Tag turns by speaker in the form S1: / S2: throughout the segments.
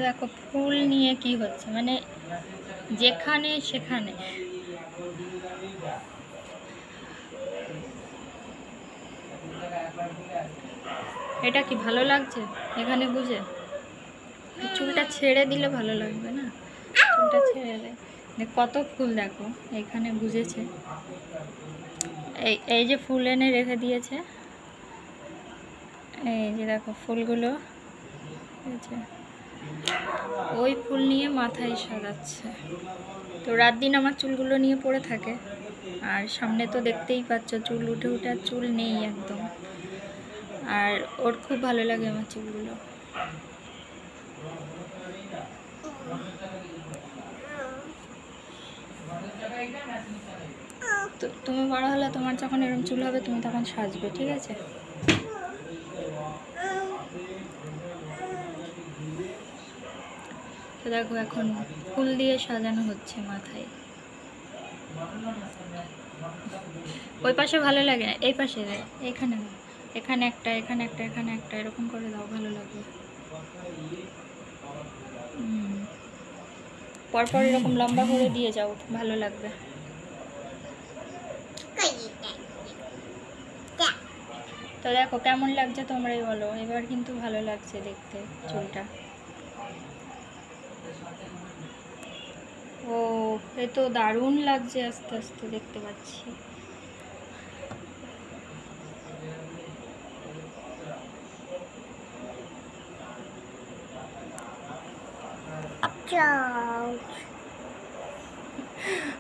S1: দেখো ফুল নিয়ে কি হচ্ছে, মানে যেখানে সেখানে। এটা কি ভালো লাগছে এখানে বুঝে? চুলটা ছেড়ে দিলে ভালো লাগবে না, চুলটা ছেড়ে দে। কত ফুল দেখো এখানে বুঝেছে। এই যে ফুল এনে রেখে দিয়েছে, এই যে দেখো ফুলগুলো, ওই ফুল নিয়ে মাথায় সাজাচ্ছে। তো রাত দিন আমার চুলগুলো নিয়ে পড়ে থাকে, আর সামনে তো দেখতেই পাচ্ছ চুল উঠে উঠে, আর চুল নেই একদম। আর ওর খুব ভালো লাগে আমার চুলগুলো। তো তুমি বড় হলে তোমার যখন এরকম চুল হবে তুমি তখন সাজবে, ঠিক আছে? তো দেখো এখন ফুল দিয়ে সাজানো হচ্ছে মাথায়। ওই পাশে ভালো লাগে না, এই পাশে এখানে দাও, এখানে একটা, এখানে একটা, এখানে একটা, এরকম করে দাও, ভালো লাগবে। পরপর এরকম লম্বা করে দিয়ে যাও, ভালো লাগবে। তো দেখো কেমন লাগছে তোমরাই বলো, এবার কিন্তু ভালো লাগছে দেখতে চুলটা। ও এ তো দারুণ লাগছে, আস্তে আস্তে দেখতে পাচ্ছি।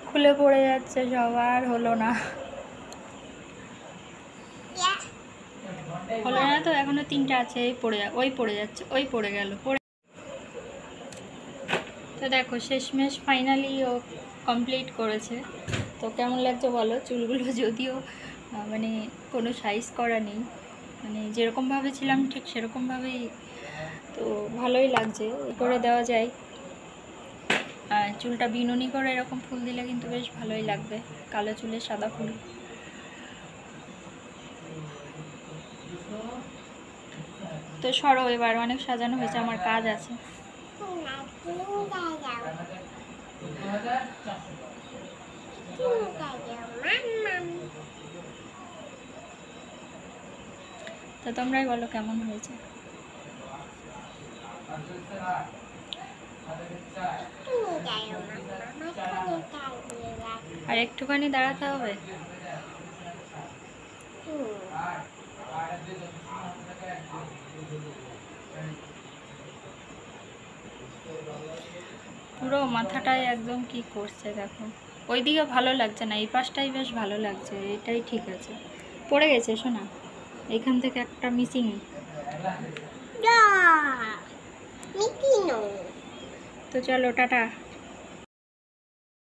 S1: খুলে পড়ে যাচ্ছে সবার, হলো না হলো না তো এখনো 3টা আছে, এই পড়ে ওই পড়ে যাচ্ছে, ওই পড়ে গেল, পড়ে। তো দেখো শেষমেশ ফাইনালি ও কমপ্লিট করেছে। তো কেমন লাগছে বলো? চুলগুলো যদিও মানে কোনো সাইজ করা নেই, মানে যেরকমভাবে ছিলাম ঠিক সেরকমভাবেই, তো ভালোই লাগছে। করে দেওয়া যায়, চুলটা বিনুনি করে এরকম ফুল দিলে কিন্তু বেশ ভালোই লাগবে, কালো চুলে সাদা ফুল। তো সরো এবার, অনেক সাজানো হয়েছে, আমার কাজ আছে। তো তোমরাই বলো কেমন হয়েছে। আর একটুখানি দাঁড়াতে হবে। পুরো মাথাটাই একদম কি করছে দেখো, ওইদিকে ভালো লাগছে না, এই পাশটাই বেশ ভালো লাগছে, এটাই ঠিক আছে। পড়ে গেছে শোনা, এখান থেকে একটা মিসিং। তো চলো টাটা।